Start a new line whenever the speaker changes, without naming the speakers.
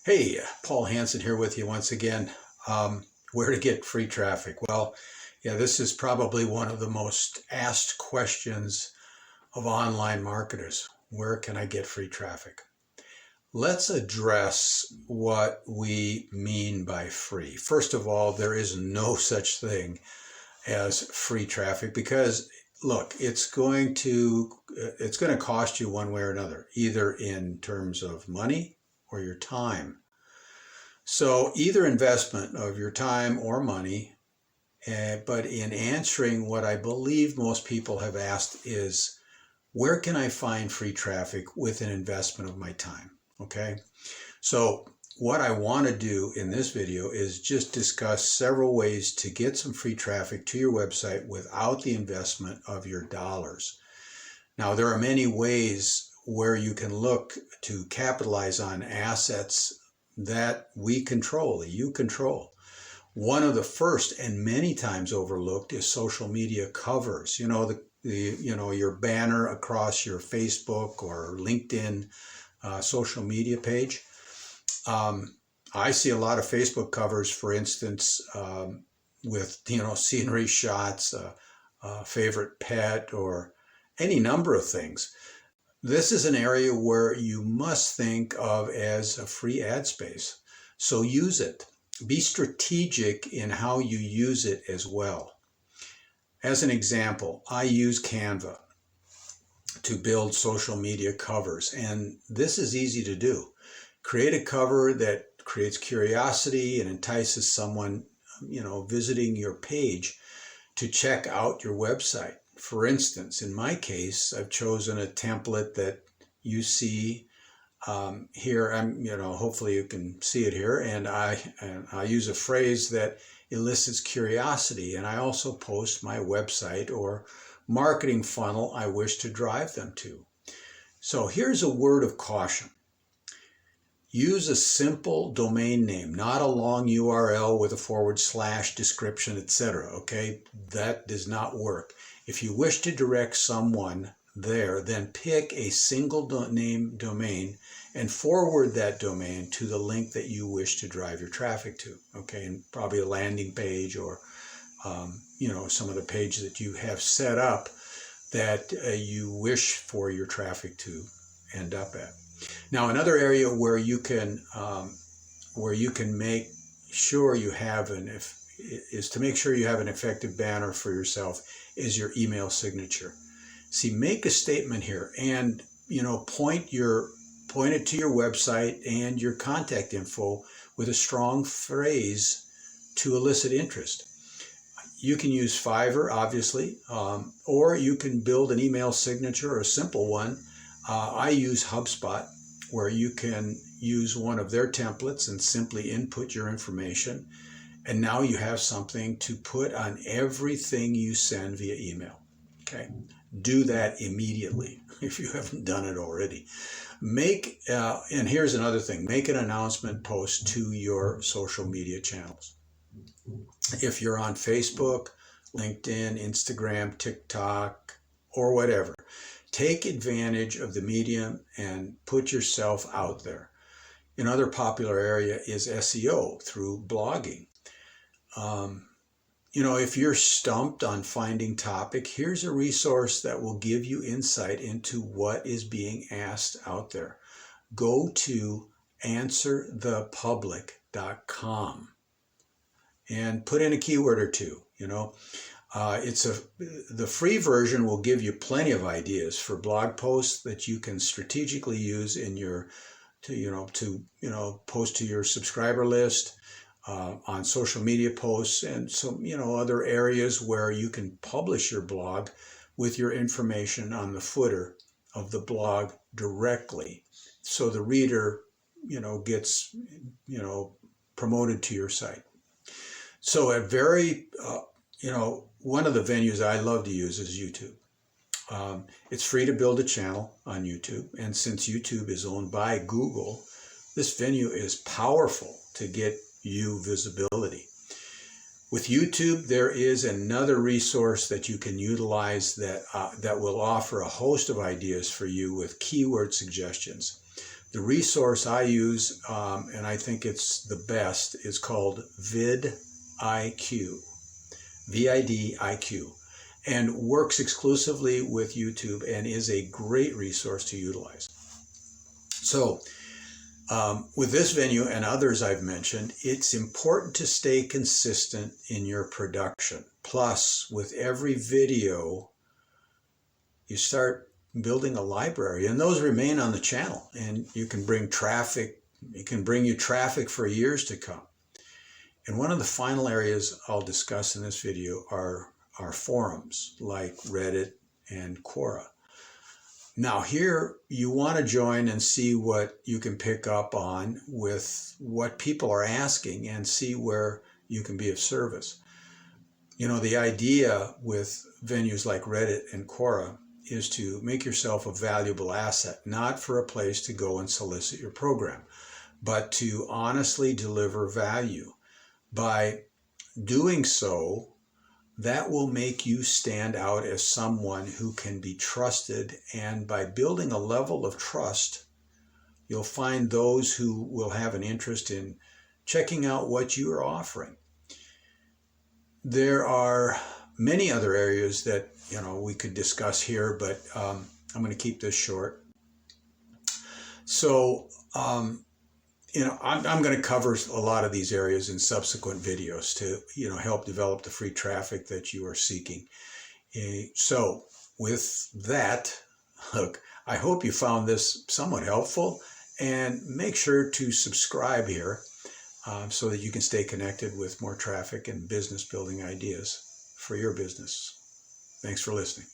Hey, Paul Hansen here with you once again. Where to get free traffic? Well, yeah, this is probably one of the most asked questions of online marketers. Where can I get free traffic? Let's address what we mean by free. First of all, there is no such thing as free traffic because look, it's going to cost you one way or another, either in terms of money or your time. So either investment of your time or money, but in answering what I believe most people have asked is, where can I find free traffic with an investment of my time? Okay, so what I want to do in this video is just discuss several ways to get some free traffic to your website without the investment of your dollars. Now, there are many ways where you can look to capitalize on assets that we control, that you control. One of the first and many times overlooked is social media covers. Your banner across your Facebook or LinkedIn social media page. I see a lot of Facebook covers, for instance, with scenery shots, favorite pet, or any number of things. This is an area where you must think of as a free ad space. So use it. Be strategic in how you use it as well. As an example, I use Canva to build social media covers, and this is easy to do. Create a cover that creates curiosity and entices someone, visiting your page to check out your website. For instance, in my case, I've chosen a template that you see here. Hopefully you can see it here, and I use a phrase that elicits curiosity, and I also post my website or marketing funnel I wish to drive them to. So here's a word of caution. Use a simple domain name, not a long URL with a / description, etc. Okay, that does not work. If you wish to direct someone there, then pick a single name domain and forward that domain to the link that you wish to drive your traffic to. Okay, and probably a landing page or some of the pages that you have set up that you wish for your traffic to end up at. Now, another area where you can make sure you have is to make sure you have an effective banner for yourself is your email signature. See, make a statement here and point it to your website and your contact info with a strong phrase to elicit interest. You can use Fiverr, obviously, or you can build an email signature or a simple one. I use Hubspot, where you can use one of their templates and simply input your information. And now you have something to put on everything you send via email. Okay, do that immediately if you haven't done it already. And here's another thing, make an announcement post to your social media channels. If you're on Facebook, LinkedIn, Instagram, TikTok, or whatever, take advantage of the medium and put yourself out there. Another popular area is SEO through blogging. If you're stumped on finding topic, here's a resource that will give you insight into what is being asked out there. Go to answerthepublic.com and put in a keyword or two. The free version will give you plenty of ideas for blog posts that you can strategically use in post to your subscriber list, on social media posts, and other areas where you can publish your blog with your information on the footer of the blog directly, so the reader gets promoted to your site. So one of the venues I love to use is YouTube. It's free to build a channel on YouTube, and since YouTube is owned by Google, this venue is powerful to get you visibility. With YouTube, there is another resource that you can utilize that will offer a host of ideas for you with keyword suggestions. The resource I use, and I think it's the best, is called vidIQ, VIDIQ, and works exclusively with YouTube and is a great resource to utilize. So with this venue and others I've mentioned, it's important to stay consistent in your production. Plus, with every video, you start building a library, and those remain on the channel, and you can bring traffic. It can bring you traffic for years to come. And one of the final areas I'll discuss in this video are forums like Reddit and Quora. Now here you want to join and see what you can pick up on with what people are asking and see where you can be of service. You know, the idea with venues like Reddit and Quora is to make yourself a valuable asset, not for a place to go and solicit your program, but to honestly deliver value. By doing so, that will make you stand out as someone who can be trusted, and by building a level of trust, you'll find those who will have an interest in checking out what you are offering. There are many other areas that we could discuss here, but I'm going to keep this short. So I'm going to cover a lot of these areas in subsequent videos to help develop the free traffic that you are seeking. So with that, look, I hope you found this somewhat helpful, and make sure to subscribe here so that you can stay connected with more traffic and business building ideas for your business. Thanks for listening.